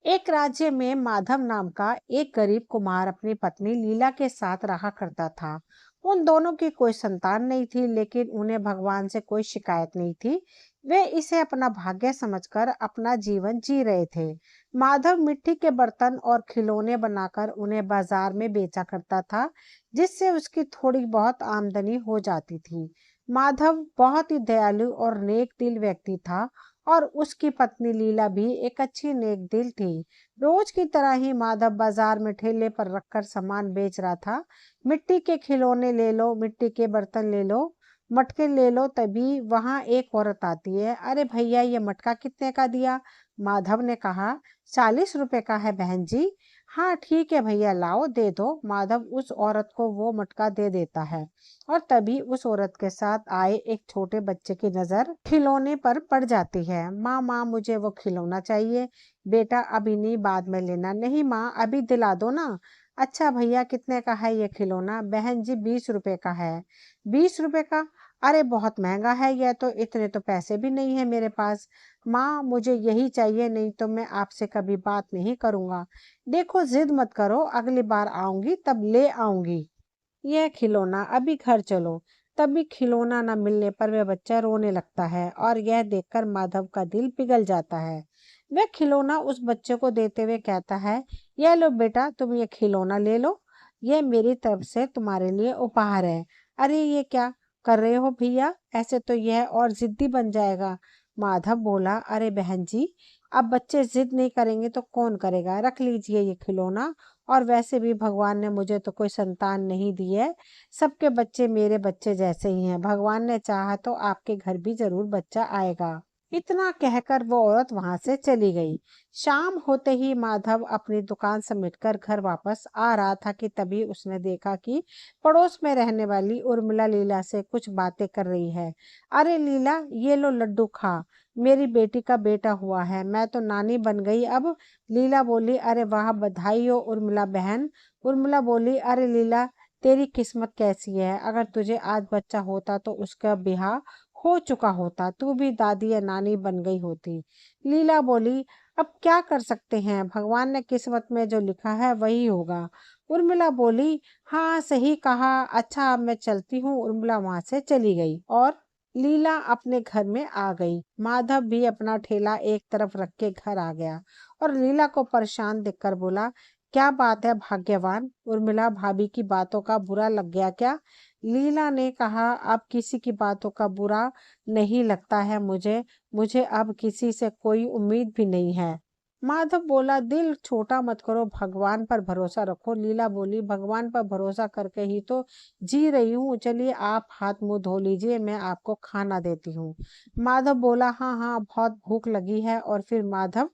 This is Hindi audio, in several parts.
एक राज्य में माधव नाम का एक गरीब कुम्हार अपनी पत्नी लीला के साथ रहा करता था। उन दोनों की कोई संतान नहीं थी, लेकिन उन्हें भगवान से कोई शिकायत नहीं थी। वे इसे अपना भाग्य समझकर अपना जीवन जी रहे थे। माधव मिट्टी के बर्तन और खिलौने बनाकर उन्हें बाजार में बेचा करता था, जिससे उसकी थोड़ी बहुत आमदनी हो जाती थी। माधव बहुत ही दयालु और नेक दिल व्यक्ति था, और उसकी पत्नी लीला भी एक अच्छी नेक दिल थी। रोज की तरह ही माधव बाजार में ठेले पर रखकर सामान बेच रहा था। मिट्टी के खिलौने ले लो, मिट्टी के बर्तन ले लो, मटके ले लो। तभी वहां एक औरत आती है। अरे भैया, ये मटका कितने का दिया? माधव ने कहा, 40 रुपए का है बहन जी। हाँ ठीक है भैया, लाओ दे दो। माधव उस औरत को वो मटका दे देता है, और तभी उस औरत के साथ आए एक छोटे बच्चे की नजर खिलौने पर पड़ जाती है। माँ माँ, मुझे वो खिलौना चाहिए। बेटा अभी नहीं, बाद में लेना। नहीं माँ, अभी दिला दो ना। अच्छा भैया, कितने का है ये खिलौना? बहन जी, 20 रुपए का है। 20 रुपए का? अरे बहुत महंगा है यह तो, इतने तो पैसे भी नहीं है मेरे पास। माँ, मुझे यही चाहिए, नहीं तो मैं आपसे कभी बात नहीं करूंगा। देखो, जिद मत करो, अगली बार आऊंगी तब ले आऊंगी यह खिलौना। अभी घर चलो। तभी खिलौना न मिलने पर वह बच्चा रोने लगता है, और यह देखकर माधव का दिल पिघल जाता है। वह खिलौना उस बच्चे को देते हुए कहता है, यह लो बेटा, तुम ये खिलौना ले लो। यह मेरी तरफ से तुम्हारे लिए उपहार है। अरे ये क्या कर रहे हो भैया? ऐसे तो यह और जिद्दी बन जाएगा। माधव बोला, अरे बहन जी, अब बच्चे जिद नहीं करेंगे तो कौन करेगा? रख लीजिए ये खिलौना। और वैसे भी भगवान ने मुझे तो कोई संतान नहीं दी है। सबके बच्चे मेरे बच्चे जैसे ही हैं। भगवान ने चाहा तो आपके घर भी जरूर बच्चा आएगा। इतना कहकर वो औरत वहां से चली गई। शाम होते ही माधव अपनी दुकान समेटकर घर वापस आ रहा था कि तभी उसने देखा कि पड़ोस में रहने वाली उर्मिला लीला से कुछ बातें कर रही है। अरे लीला, ये लो लड्डू खा। मेरी बेटी का बेटा हुआ है, मैं तो नानी बन गई अब। लीला बोली, अरे वाह, बधाई हो उर्मिला बहन। उर्मिला बोली, अरे लीला, तेरी किस्मत कैसी है। अगर तुझे आज बच्चा होता तो उसका ब्याह हो चुका होता, तू भी दादी या नानी बन गई होती। लीला बोली, अब क्या कर सकते हैं, भगवान ने किस्मत में जो लिखा है वही होगा। उर्मिला बोली, हाँ सही कहा। अच्छा, अब मैं चलती हूँ। उर्मिला वहां से चली गई, और लीला अपने घर में आ गई। माधव भी अपना ठेला एक तरफ रख के घर आ गया, और लीला को परेशान देखकर बोला, क्या बात है भाग्यवान? उर्मिला भाभी की बातों का बुरा लग गया क्या? लीला ने कहा, अब किसी की बातों का बुरा नहीं लगता है मुझे। मुझे अब किसी से कोई उम्मीद भी नहीं है। माधव बोला, दिल छोटा मत करो, भगवान पर भरोसा रखो। लीला बोली, भगवान पर भरोसा करके ही तो जी रही हूँ। चलिए आप हाथ मुंह धो लीजिए, मैं आपको खाना देती हूँ। माधव बोला, हाँ हाँ, बहुत भूख लगी है। और फिर माधव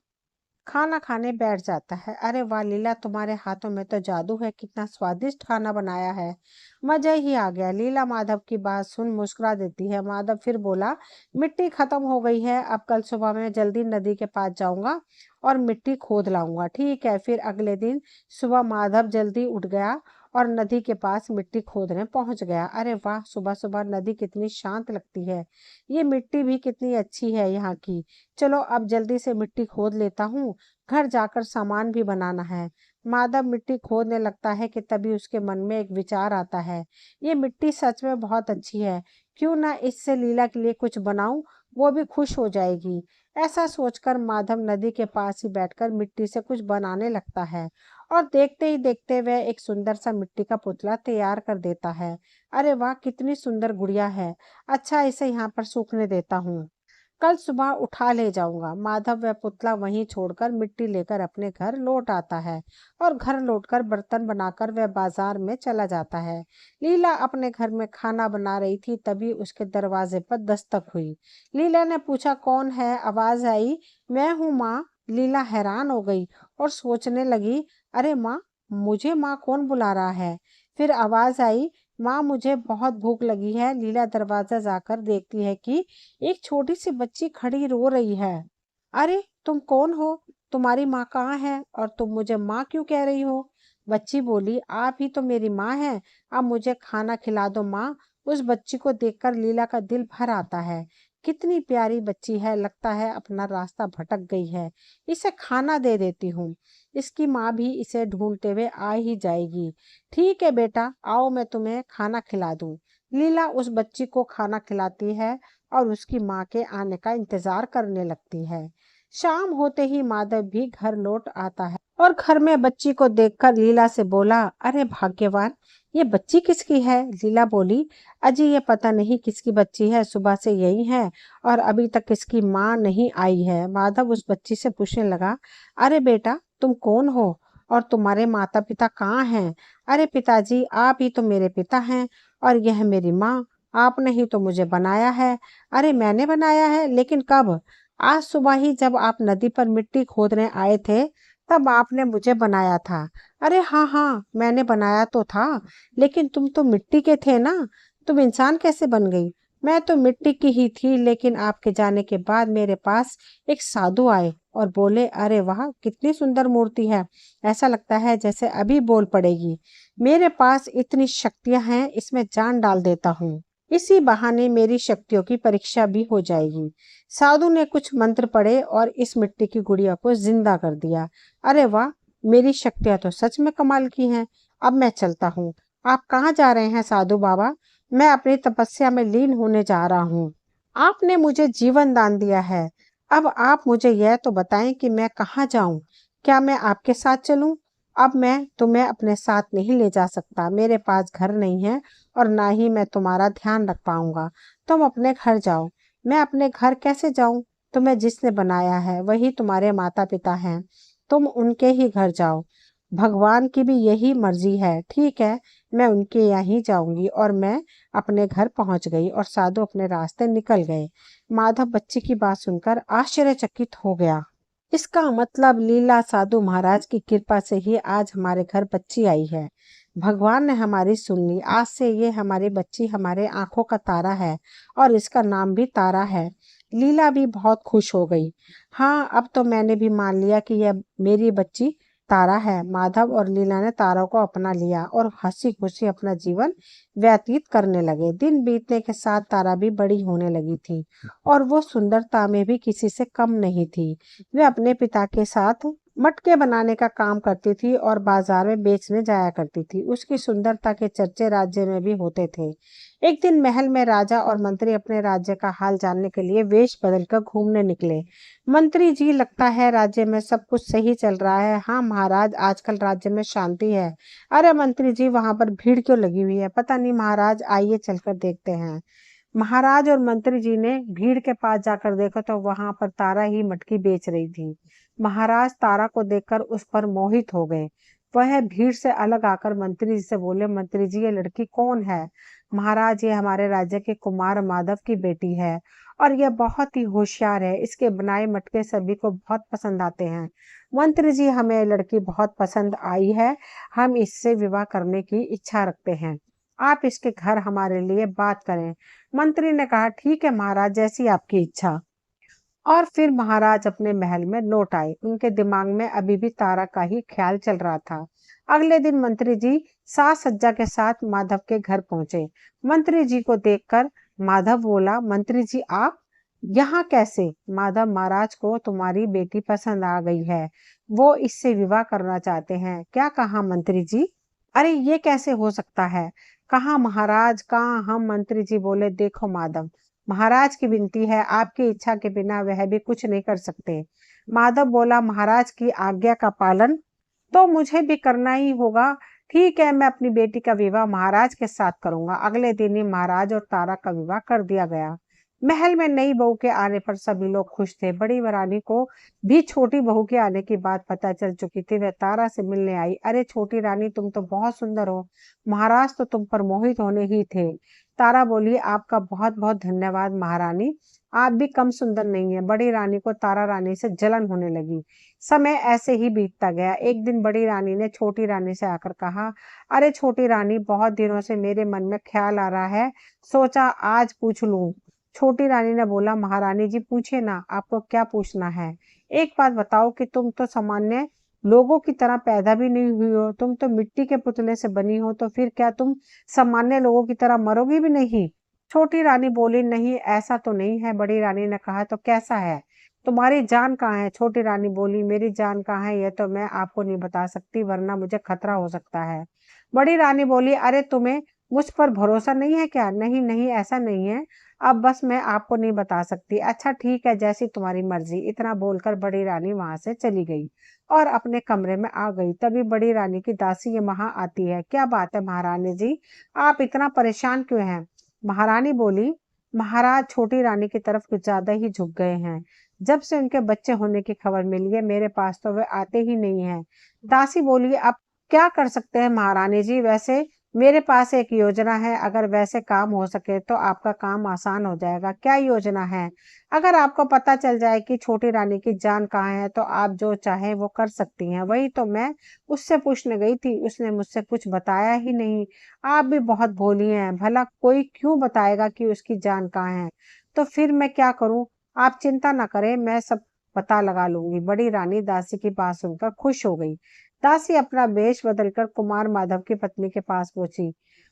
खाना खाने बैठ जाता है। अरे वाह लीला, तुम्हारे हाथों में तो जादू है, कितना स्वादिष्ट खाना बनाया है। मजा ही आ गया। लीला माधव की बात सुन मुस्कुरा देती है। माधव फिर बोला, मिट्टी खत्म हो गई है, अब कल सुबह मैं जल्दी नदी के पास जाऊंगा और मिट्टी खोद लाऊंगा। ठीक है। फिर अगले दिन सुबह माधव जल्दी उठ गया और नदी के पास मिट्टी खोदने पहुंच गया। अरे वाह, सुबह सुबह नदी कितनी शांत लगती है। ये मिट्टी भी कितनी अच्छी है यहाँ की। चलो अब जल्दी से मिट्टी खोद लेता हूँ, घर जाकर सामान भी बनाना है। माधव मिट्टी खोदने लगता है कि तभी उसके मन में एक विचार आता है, ये मिट्टी सच में बहुत अच्छी है, क्यों ना इससे लीला के लिए कुछ बनाऊं, वो भी खुश हो जाएगी। ऐसा सोचकर माधव नदी के पास ही बैठकर मिट्टी से कुछ बनाने लगता है, और देखते ही देखते वह एक सुंदर सा मिट्टी का पुतला तैयार कर देता है। अरे वाह, कितनी सुंदर गुड़िया है। अच्छा, इसे यहाँ पर सूखने देता हूँ, कल सुबह उठा ले जाऊंगा। माधव वह पुतला वहीं छोड़कर मिट्टी लेकर अपने घर लौट आता है, और घर लौटकर बर्तन बनाकर वह बाजार में चला जाता है। लीला अपने घर में खाना बना रही थी, तभी उसके दरवाजे पर दस्तक हुई। लीला ने पूछा, कौन है? आवाज आई, मैं हूँ माँ। लीला हैरान हो गई और सोचने लगी, अरे माँ, मुझे माँ कौन बुला रहा है? फिर आवाज आई, माँ मुझे बहुत भूख लगी है। लीला दरवाजा जाकर देखती है कि एक छोटी सी बच्ची खड़ी रो रही है। अरे तुम कौन हो? तुम्हारी माँ कहाँ है, और तुम मुझे माँ क्यों कह रही हो? बच्ची बोली, आप ही तो मेरी माँ हैं, अब मुझे खाना खिला दो माँ। उस बच्ची को देखकर लीला का दिल भर आता है। कितनी प्यारी बच्ची है, लगता है अपना रास्ता भटक गई है। इसे खाना दे देती हूँ। इसकी माँ भी इसे ढूंढते हुए आ ही जाएगी। ठीक है बेटा, आओ मैं तुम्हें खाना खिला दूँ। लीला उस बच्ची को खाना खिलाती है और उसकी माँ के आने का इंतजार करने लगती है। शाम होते ही माधव भी घर लौट आता है और घर में बच्ची को देखकर लीला से बोला, अरे भाग्यवान, ये बच्ची किसकी है? लीला बोली, अजी ये पता नहीं किसकी बच्ची है, सुबह से यही है और अभी तक इसकी माँ नहीं आई है। माधव उस बच्ची से पूछने लगा, अरे बेटा, तुम कौन हो और तुम्हारे माता पिता कहाँ हैं? अरे पिताजी, आप ही तो मेरे पिता हैं और यह मेरी माँ। आपने ही तो मुझे बनाया है। अरे मैंने बनाया है? लेकिन कब? आज सुबह ही, जब आप नदी पर मिट्टी खोदने आए थे, तब आपने मुझे बनाया था। अरे हाँ हाँ, मैंने बनाया तो था, लेकिन तुम तो मिट्टी के थे ना, तुम इंसान कैसे बन गई? मैं तो मिट्टी की ही थी, लेकिन आपके जाने के बाद मेरे पास एक साधु आए और बोले, अरे वाह, कितनी सुंदर मूर्ति है, ऐसा लगता है जैसे अभी बोल पड़ेगी। मेरे पास इतनी शक्तियां हैं, इसमें जान डाल देता हूँ। इसी बहाने मेरी शक्तियों की परीक्षा भी हो जाएगी। साधु ने कुछ मंत्र पढ़े और इस मिट्टी की गुड़िया को जिंदा कर दिया। अरे वाह, मेरी शक्तियां तो सच में कमाल की हैं। अब मैं चलता हूँ। आप कहाँ जा रहे हैं साधु बाबा? मैं अपनी तपस्या में लीन होने जा रहा हूँ। आपने मुझे जीवन दान दिया है। अब आप मुझे यह तो बताएं कि मैं कहाँ जाऊं? क्या मैं आपके साथ चलूं? अब मैं तुम्हें अपने साथ नहीं ले जा सकता। मेरे पास घर नहीं है और ना ही मैं तुम्हारा ध्यान रख पाऊंगा। तुम अपने घर जाओ। मैं अपने घर कैसे जाऊं? तुम्हें जिसने बनाया है वही तुम्हारे माता पिता हैं। तुम उनके ही घर जाओ। भगवान की भी यही मर्जी है। ठीक है, मैं उनके यहाँ ही जाऊंगी। और मैं अपने घर पहुंच गई और साधु अपने रास्ते निकल गए। माधव बच्ची की बात सुनकर आश्चर्यचकित हो गया। इसका मतलब लीला साधु महाराज की कृपा से ही आज हमारे घर बच्ची आई है। भगवान ने हमारी सुन ली। आज से ये हमारी बच्ची हमारे आंखों का तारा है और इसका नाम भी तारा है। लीला भी बहुत खुश हो गई। हाँ, अब तो मैंने भी मान लिया कि यह मेरी बच्ची तारा है। माधव और लीला ने तारा को अपना लिया और हंसी खुशी अपना जीवन व्यतीत करने लगे। दिन बीतने के साथ तारा भी बड़ी होने लगी थी और वो सुंदरता में भी किसी से कम नहीं थी। वे अपने पिता के साथ मटके बनाने का काम करती थी और बाजार में बेचने जाया करती थी। उसकी सुंदरता के चर्चे राज्य में भी होते थे। एक दिन महल में राजा और मंत्री अपने राज्य का हाल जानने के लिए वेश बदलकर घूमने निकले। मंत्री जी, लगता है राज्य में सब कुछ सही चल रहा है। हाँ महाराज, आजकल राज्य में शांति है। अरे मंत्री जी, वहां पर भीड़ क्यों लगी हुई है? पता नहीं महाराज, आइए चलकर देखते हैं। महाराज और मंत्री जी ने भीड़ के पास जाकर देखा तो वहां पर तारा ही मटकी बेच रही थी। महाराज तारा को देखकर उस पर मोहित हो गए। वह भीड़ से अलग आकर मंत्री जी से बोले, मंत्री जी, ये लड़की कौन है? महाराज, ये हमारे राज्य के कुमार माधव की बेटी है और यह बहुत ही होशियार है। इसके बनाए मटके सभी को बहुत पसंद आते हैं। मंत्री जी, हमें ये लड़की बहुत पसंद आई है। हम इससे विवाह करने की इच्छा रखते हैं। आप इसके घर हमारे लिए बात करें। मंत्री ने कहा, ठीक है महाराज, जैसी आपकी इच्छा। और फिर महाराज अपने महल में लौट आए। उनके दिमाग में अभी भी तारा का ही ख्याल चल रहा था। अगले दिन मंत्री जी साज सज्जा के साथ माधव के घर पहुंचे। मंत्री जी को देखकर माधव बोला, मंत्री जी, आप यहाँ कैसे? माधव, महाराज को तुम्हारी बेटी पसंद आ गई है। वो इससे विवाह करना चाहते हैं। क्या कहा मंत्री जी? अरे ये कैसे हो सकता है? कहा महाराज, कहाँ हम? मंत्री जी बोले, देखो माधव, महाराज की विनती है, आपकी इच्छा के बिना वह भी कुछ नहीं कर सकते। माधव बोला, महाराज की आज्ञा का पालन तो मुझे भी करना ही होगा। ठीक है, मैं अपनी बेटी का विवाह महाराज के साथ करूंगा। अगले दिन ही महाराज और तारा का विवाह कर दिया गया। महल में नई बहू के आने पर सभी लोग खुश थे। बड़ी रानी को भी छोटी बहू के आने की बात पता चल चुकी थी। वह तारा से मिलने आई। अरे छोटी रानी, तुम तो बहुत सुंदर हो। महाराज तो तुम पर मोहित होने ही थे। तारा बोली, आपका बहुत बहुत धन्यवाद महारानी, आप भी कम सुंदर नहीं है। बड़ी रानी को तारा रानी से जलन होने लगी। समय ऐसे ही बीतता गया। एक दिन बड़ी रानी ने छोटी रानी से आकर कहा, अरे छोटी रानी, बहुत दिनों से मेरे मन में ख्याल आ रहा है, सोचा आज पूछ लूं। छोटी रानी ने बोला, महारानी जी पूछे ना, आपको क्या पूछना है? एक बात बताओ कि तुम तो सामान्य लोगों की तरह पैदा भी नहीं हुई हो, तुम तो मिट्टी के पुतले से बनी हो, तो फिर क्या तुम सामान्य लोगों की तरह मरोगी भी नहीं? छोटी रानी बोली, नहीं ऐसा तो नहीं है। बड़ी रानी ने कहा, तो कैसा है? तुम्हारी जान कहाँ है? छोटी रानी बोली, मेरी जान कहाँ है ये तो मैं आपको नहीं बता सकती, वरना मुझे खतरा हो सकता है। बड़ी रानी बोली, अरे तुम्हें मुझ पर भरोसा नहीं है क्या? नहीं नहीं, ऐसा नहीं है, अब बस मैं आपको नहीं बता सकती। अच्छा ठीक है, जैसी तुम्हारी मर्जी। इतना बोलकर बड़ी रानी वहां से चली गई और अपने कमरे में आ गई। तभी बड़ी रानी की दासी ये वहां आती है। क्या बात है महारानी जी, आप इतना परेशान क्यों हैं? महारानी बोली, महाराज छोटी रानी की तरफ कुछ ज्यादा ही झुक गए हैं। जब से उनके बच्चे होने की खबर मिली है, मेरे पास तो वे आते ही नहीं हैं। दासी बोली, अब क्या कर सकते हैं महारानी जी? वैसे मेरे पास एक योजना है, अगर वैसे काम हो सके तो आपका काम आसान हो जाएगा। क्या योजना है? अगर आपको पता चल जाए कि छोटी रानी की जान कहाँ है तो आप जो चाहे वो कर सकती हैं। वही तो मैं उससे पूछने गई थी, उसने मुझसे कुछ बताया ही नहीं। आप भी बहुत भोली हैं, भला कोई क्यों बताएगा कि उसकी जान कहाँ है? तो फिर मैं क्या करूं? आप चिंता ना करें, मैं सब पता लगा लूंगी। बड़ी रानी दासी की बात सुनकर खुश हो गई। दासी अपना वेश बदलकर कुमार माधव की पत्नी के पास पहुंची।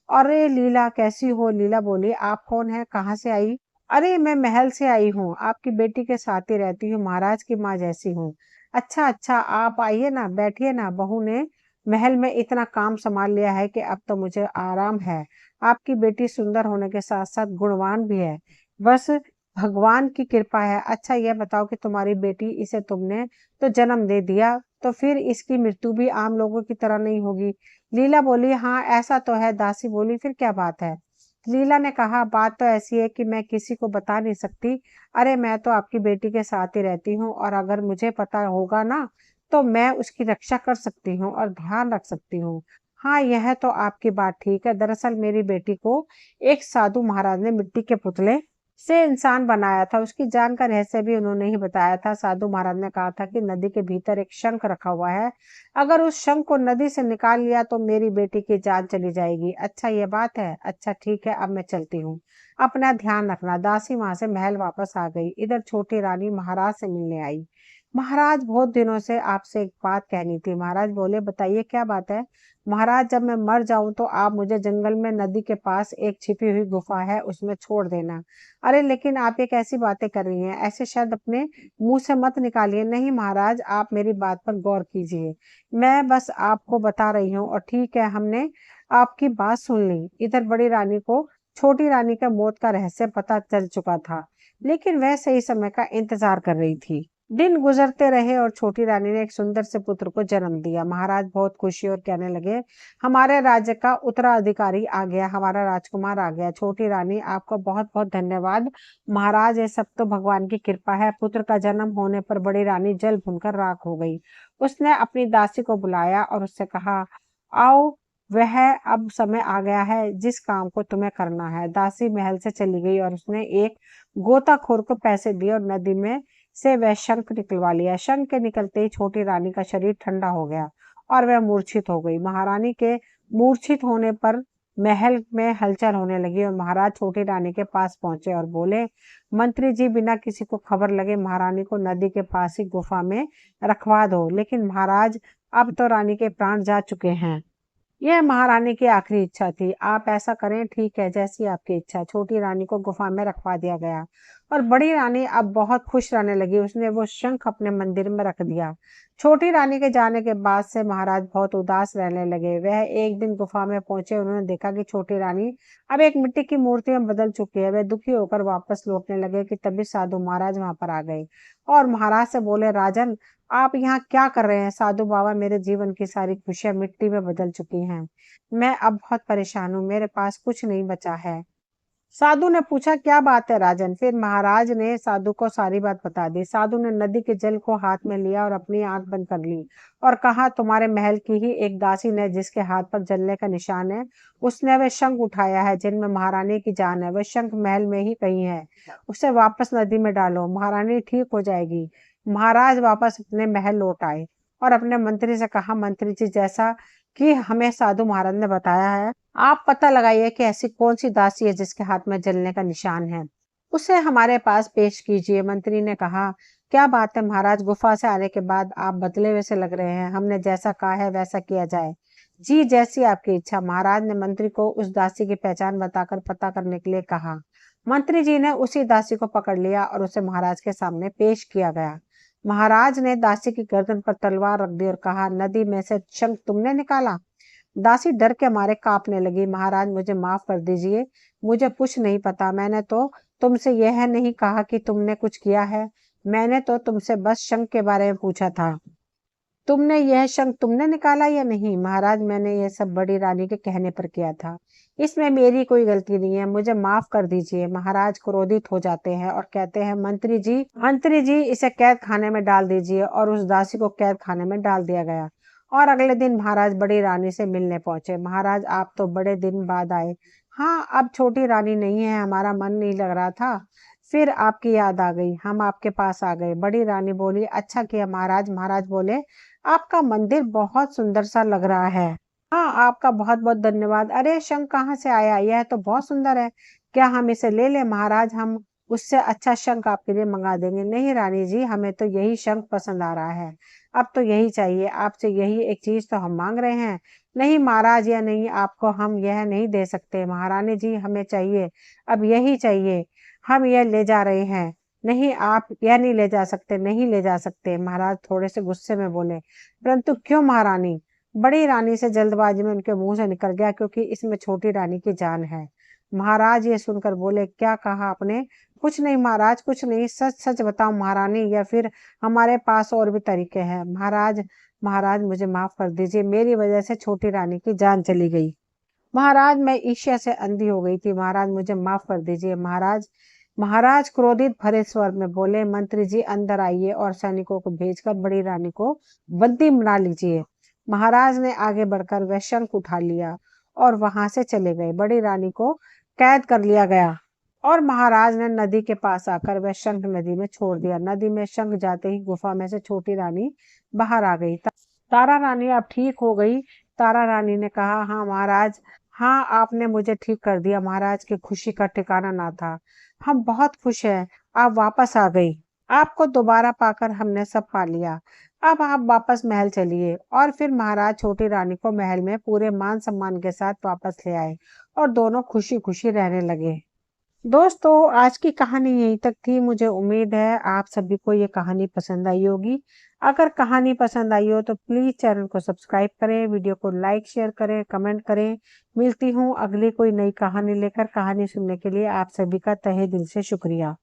अरे लीला, कैसी हो? लीला बोली, आप कौन है, कहाँ से आई? अरे मैं महल से आई हूँ, आपकी बेटी के साथ ही रहती हूँ, महाराज की माँ जैसी हूँ। अच्छा अच्छा, आप आइए ना, बैठिए ना। बहू ने महल में इतना काम संभाल लिया है कि अब तो मुझे आराम है। आपकी बेटी सुंदर होने के साथ साथ गुणवान भी है, बस भगवान की कृपा है। अच्छा यह बताओ कि तुम्हारी बेटी, इसे तुमने तो जन्म दे दिया, तो फिर इसकी मृत्यु भी आम लोगों की तरह नहीं होगी? लीला बोली, हाँ ऐसा तो है। दासी बोली, फिर क्या बात है? लीला ने कहा, बात तो ऐसी है कि मैं किसी को बता नहीं सकती। अरे मैं तो आपकी बेटी के साथ ही रहती हूँ, और अगर मुझे पता होगा ना तो मैं उसकी रक्षा कर सकती हूँ और ध्यान रख सकती हूँ। हाँ यह तो आपकी बात ठीक है। दरअसल मेरी बेटी को एक साधु महाराज ने मिट्टी के पुतले से इंसान बनाया था। उसकी जान का रहस्य भी उन्होंने ही बताया था। साधु महाराज ने कहा था कि नदी के भीतर एक शंख रखा हुआ है, अगर उस शंख को नदी से निकाल लिया तो मेरी बेटी की जान चली जाएगी। अच्छा ये बात है, अच्छा ठीक है, अब मैं चलती हूँ, अपना ध्यान रखना। दासी वहां से महल वापस आ गई। इधर छोटी रानी महाराज से मिलने आई। महाराज, बहुत दिनों से आपसे एक बात कहनी थी। महाराज बोले, बताइए क्या बात है? महाराज, जब मैं मर जाऊं तो आप मुझे जंगल में नदी के पास एक छिपी हुई गुफा है, उसमें छोड़ देना। अरे लेकिन आप ये कैसी बातें कर रही हैं? ऐसे शब्द अपने मुंह से मत निकालिए। नहीं महाराज, आप मेरी बात पर गौर कीजिए, मैं बस आपको बता रही हूँ। और ठीक है, हमने आपकी बात सुन ली। इधर बड़ी रानी को छोटी रानी का मौत का रहस्य पता चल चुका था, लेकिन वह सही समय का इंतजार कर रही थी। दिन गुजरते रहे और छोटी रानी ने एक सुंदर से पुत्र को जन्म दिया। महाराज बहुत खुशी और कहने लगे, हमारे राज्य का उत्तराधिकारी आ गया, हमारा राजकुमार आ गया। छोटी रानी, आपका बहुत बहुत धन्यवाद महाराज, ये सब तो भगवान की कृपा है। पुत्र का जन्म होने पर बड़ी रानी जल भुनकर राख हो गई। उसने अपनी दासी को बुलाया और उससे कहा, आओ, वह अब समय आ गया है जिस काम को तुम्हें करना है। दासी महल से चली गई और उसने एक गोताखोर को पैसे दिए और नदी में से वह शंख निकलवा लिया। शंख के निकलते ही छोटी रानी का शरीर ठंडा हो गया और वह मूर्छित हो गई। महारानी के मूर्छित होने पर महल में हलचल होने लगी और महाराज छोटी रानी के पास पहुंचे और बोले, मंत्री जी, बिना किसी को खबर लगे महारानी को नदी के पास ही गुफा में रखवा दो। लेकिन महाराज, अब तो रानी के प्राण जा चुके हैं। यह महारानी की आखिरी इच्छा थी। आप ऐसा करें, ठीक है, जैसी आपकी इच्छा। छोटी रानी को गुफा में रखवा दिया गया और बड़ी रानी अब बहुत खुश रहने लगी। उसने वो शंख अपने मंदिर में रख दिया। छोटी रानी के जाने के बाद से महाराज बहुत उदास रहने लगे। वह एक दिन गुफा में पहुंचे, उन्होंने देखा कि छोटी रानी अब एक मिट्टी की मूर्ति में बदल चुकी है। वे दुखी होकर वापस लौटने लगे कि तभी साधु महाराज वहां पर आ गए और महाराज से बोले, राजन, आप यहाँ क्या कर रहे हैं? साधु बाबा, मेरे जीवन की सारी खुशियां मिट्टी में बदल चुकी हैं, मैं अब बहुत परेशान हूँ, मेरे पास कुछ नहीं बचा है। साधु ने पूछा, क्या बात है राजन? फिर महाराज ने साधु को सारी बात बता दी। साधु ने नदी के जल को हाथ में लिया और अपनी आंख बंद कर ली और कहा, तुम्हारे महल की ही एक दासी ने, जिसके हाथ पर जलने का निशान है, उसने वह शंख उठाया है जिनमें महारानी की जान है। वह शंख महल में ही कहीं है, उसे वापस नदी में डालो, महारानी ठीक हो जाएगी। महाराज वापस अपने महल लौट आए और अपने मंत्री से कहा, मंत्री जी, जैसा कि हमें साधु महाराज ने बताया है, आप पता लगाइए कि ऐसी कौन सी दासी है जिसके हाथ में जलने का निशान है, उसे हमारे पास पेश कीजिए। मंत्री ने कहा, क्या बात है महाराज, गुफा से आने के बाद आप बदले हुए से लग रहे हैं। हमने जैसा कहा है वैसा किया जाए। जी जैसी आपकी इच्छा। महाराज ने मंत्री को उस दासी की पहचान बताकर पता करने के लिए कहा। मंत्री जी ने उसी दासी को पकड़ लिया और उसे महाराज के सामने पेश किया गया। महाराज ने दासी की गर्दन पर तलवार रख दी और कहा, नदी में से शंख तुमने निकाला? दासी डर के मारे कांपने लगी। महाराज मुझे माफ कर दीजिए, मुझे कुछ नहीं पता। मैंने तो तुमसे यह नहीं कहा कि तुमने कुछ किया है। मैंने तो तुमसे बस शंख के बारे में पूछा था। तुमने यह शंख तुमने निकाला या नहीं? महाराज मैंने यह सब बड़ी रानी के कहने पर किया था। इसमें मेरी कोई गलती नहीं है, मुझे माफ कर दीजिए। महाराज क्रोधित हो जाते हैं और कहते हैं, मंत्री जी इसे कैद खाने में डाल दीजिए। और उस दासी को कैद खाने में डाल दिया गया। और अगले दिन महाराज बड़ी रानी से मिलने पहुंचे। महाराज आप तो बड़े दिन बाद आए। हाँ, अब छोटी रानी नहीं है, हमारा मन नहीं लग रहा था, फिर आपकी याद आ गई, हम आपके पास आ गए। बड़ी रानी बोली, अच्छा किया महाराज। महाराज बोले, आपका मंदिर बहुत सुंदर सा लग रहा है। हाँ, आपका बहुत बहुत धन्यवाद। अरे शंख कहाँ से आया? यह तो बहुत सुंदर है। क्या हम इसे ले लें? महाराज हम उससे अच्छा शंख आपके लिए मंगा देंगे। नहीं रानी जी, हमें तो यही शंख पसंद आ रहा है। अब तो यही चाहिए, आपसे यही एक चीज तो हम मांग रहे हैं। नहीं महाराज, या नहीं, आपको हम यह नहीं दे सकते। महारानी जी हमें चाहिए, अब यही चाहिए, हम यह ले जा रहे हैं। नहीं, आप यह नहीं ले जा सकते, नहीं ले जा सकते। महाराज थोड़े से गुस्से में बोले। परंतु क्यों महारानी? बड़ी रानी से जल्दबाजी में उनके मुंह से निकल गया, क्योंकि इसमें छोटी रानी की जान है। महाराज ये सुनकर बोले, क्या कहा आपने? कुछ नहीं महाराज, कुछ नहीं, सच सच बताओ महारानी, या फिर हमारे पास और भी तरीके हैं। महाराज महाराज मुझे माफ कर दीजिए, मेरी वजह से छोटी रानी की जान चली गई। महाराज मैं ईर्ष्या से अंधी हो गई थी। महाराज मुझे माफ कर दीजिए। महाराज महाराज क्रोधित भरे स्वर में बोले, मंत्री जी अंदर आइए और सैनिकों को भेजकर बड़ी रानी को बंदी बना लीजिए। महाराज ने आगे बढ़कर वह शंख उठा लिया और वहां से चले गए। बड़ी रानी को कैद कर लिया गया और महाराज ने नदी के पास आकर वह शंख नदी में छोड़ दिया। नदी में शंख जाते ही गुफा में से छोटी रानी बाहर आ गई। तारा रानी अब ठीक हो गई। तारा रानी ने कहा, हाँ महाराज, हाँ आपने मुझे ठीक कर दिया। महाराज की खुशी का ठिकाना ना था। हम बहुत खुश हैं, आप वापस आ गई। आपको दोबारा पाकर हमने सब पा लिया। अब आप वापस महल चलिए। और फिर महाराज छोटी रानी को महल में पूरे मान सम्मान के साथ वापस ले आए और दोनों खुशी खुशी रहने लगे। दोस्तों आज की कहानी यहीं तक थी। मुझे उम्मीद है आप सभी को ये कहानी पसंद आई होगी। अगर कहानी पसंद आई हो तो प्लीज चैनल को सब्सक्राइब करें, वीडियो को लाइक शेयर करें, कमेंट करें। मिलती हूँ अगली कोई नई कहानी लेकर। कहानी सुनने के लिए आप सभी का तहे दिल से शुक्रिया।